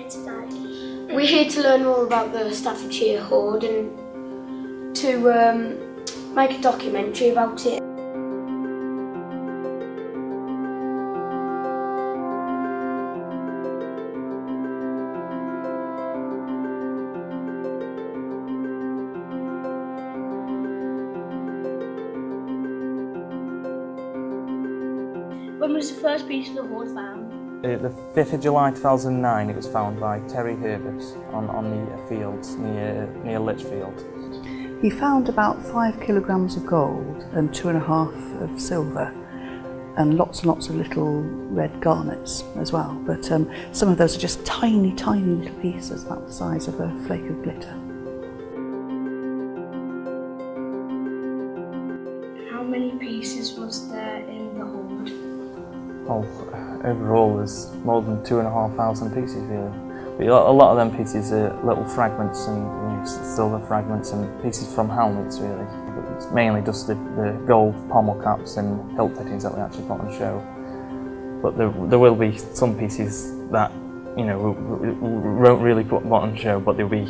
today. We're here to learn more about the Staffordshire hoard and to make a documentary about it. When was the first piece of the hoard found? The 5th of July 2009 it was found by Terry Herbus on the fields near Lichfield. He found about 5 kilograms of gold and 2.5 of silver and lots of little red garnets as well, but some of those are just tiny little pieces about the size of a flake of glitter. How many pieces was there in the hoard? Oh, overall there's more than 2,500 pieces really. But a lot of them pieces are little fragments and silver fragments and pieces from helmets really. But it's mainly just the gold pommel caps and hilt fittings that we actually put on show. But there will be some pieces that we won't really put on show, but they'll be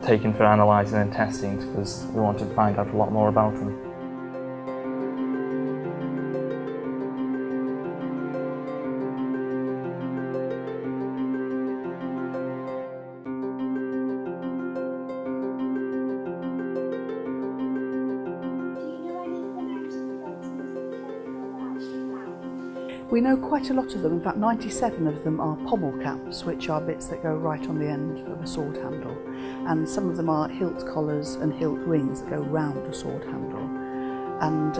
taken for analysing and testing because we want to find out a lot more about them. We know quite a lot of them, in fact 97 of them are pommel caps, which are bits that go right on the end of a sword handle, and some of them are hilt collars and hilt rings that go round a sword handle, and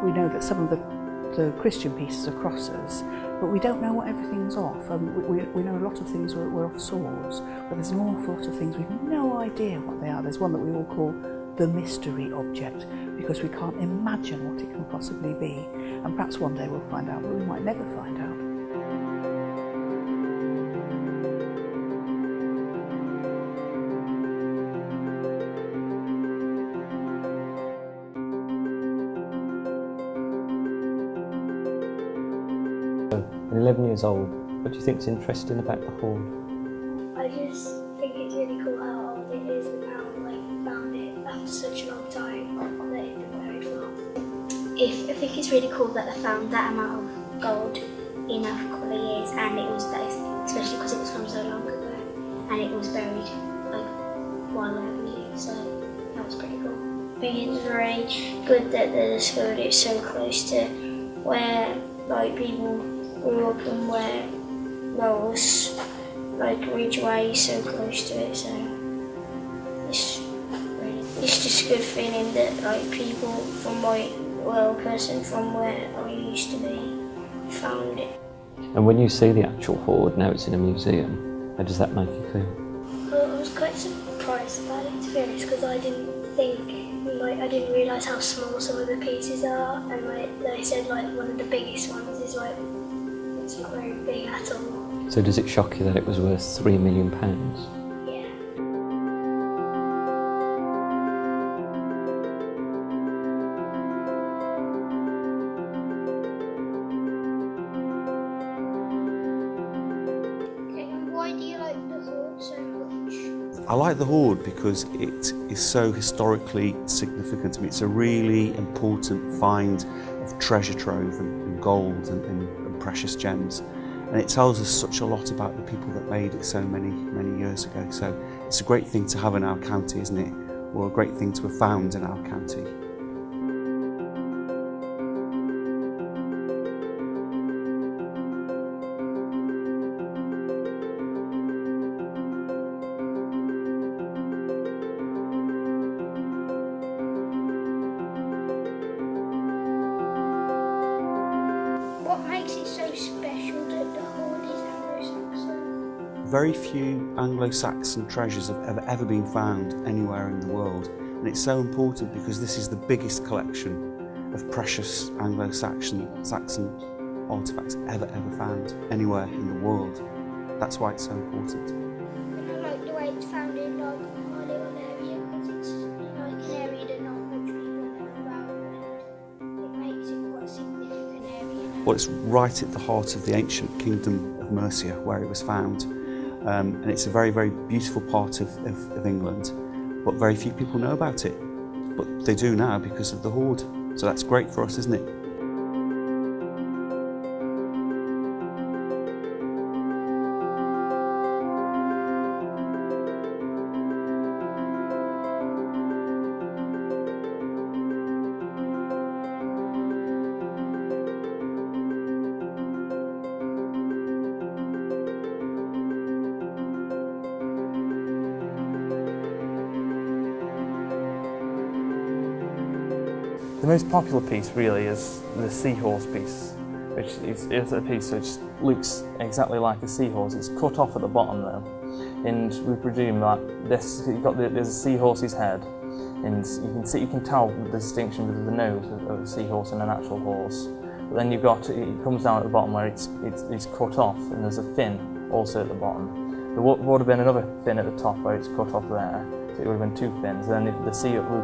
we know that some of the Christian pieces are crosses, but we don't know what everything's off. We know a lot of things were off swords, but there's an awful lot of things we've no idea what they are. There's one that we all call the mystery object, because we can't imagine what it can possibly be, and perhaps one day we'll find out, but we might never find out. You're 11 years old. What do you think is interesting about the hoard? I just think it's really cool how old it is and how found it after such a long time that it's been buried for. I think it's really cool that they found that amount of gold in a couple of years, and it was especially because it was from so long ago, and it was buried while they were new, so that was pretty cool. I think it's very good that they discovered it so close to where people grew up and where there was Ridgeway so close to it, so it's just a good feeling that people from a person from where I used to be found it. And when you see the actual hoard, now it's in a museum, how does that make you feel? Well, I was quite surprised about it, to be honest, because I didn't realise how small some of the pieces are, and they said one of the biggest ones is it's not very big at all. So does it shock you that it was worth £3 million? Yeah. Why do you like the hoard so much? I like the hoard because it is so historically significant to me. It's a really important find of treasure trove and gold and precious gems. And it tells us such a lot about the people that made it so many years ago. So it's a great thing to have in our county, isn't it? Or a great thing to have found in our county. What makes it so special that the hoard is Anglo-Saxon? Very few Anglo-Saxon treasures have ever been found anywhere in the world, and it's so important because this is the biggest collection of precious Anglo-Saxon artefacts ever found anywhere in the world. That's why it's so important. I like the way it's found in our little area, because it's an area that not much people know about, and it makes it quite a significant area now. Well, it's right at the heart of the ancient kingdom of Mercia where it was found. and it's a very, very beautiful part of England, but very few people know about it. But they do now because of the hoard, so that's great for us, isn't it? The most popular piece really is the seahorse piece, which is a piece which looks exactly like a seahorse. It's cut off at the bottom though, and we presume that there's a seahorse's head, and you can tell the distinction with the nose of a seahorse and an actual horse. But then it comes down at the bottom where it's cut off, and there's a fin also at the bottom. There would have been another fin at the top where it's cut off there. So it would have been two fins. Then we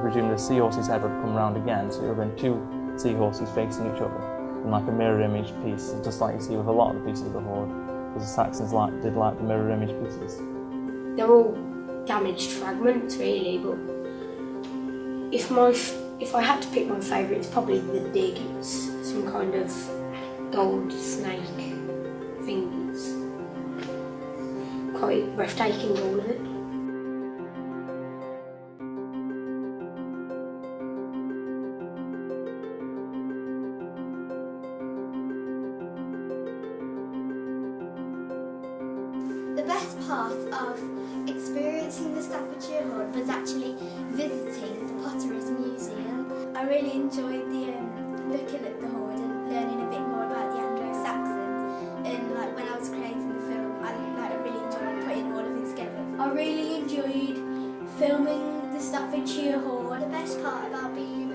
presume the seahorse's head would come round again, so it would have been two seahorses facing each other in like a mirror image piece, just like you see with a lot of the pieces of the hoard, because the Saxons did like the mirror image pieces. They're all damaged fragments really, but if I had to pick my favourite, it's probably the dig. It's some kind of gold snake thing. It's quite breathtaking, all of it. The best part of experiencing the Staffordshire hoard was actually visiting the Potteries Museum. I really enjoyed looking at the hoard and learning a bit more about the Anglo-Saxons. And like when I was creating the film, I really enjoyed putting all of it together. I really enjoyed filming the Staffordshire hoard. The best part about being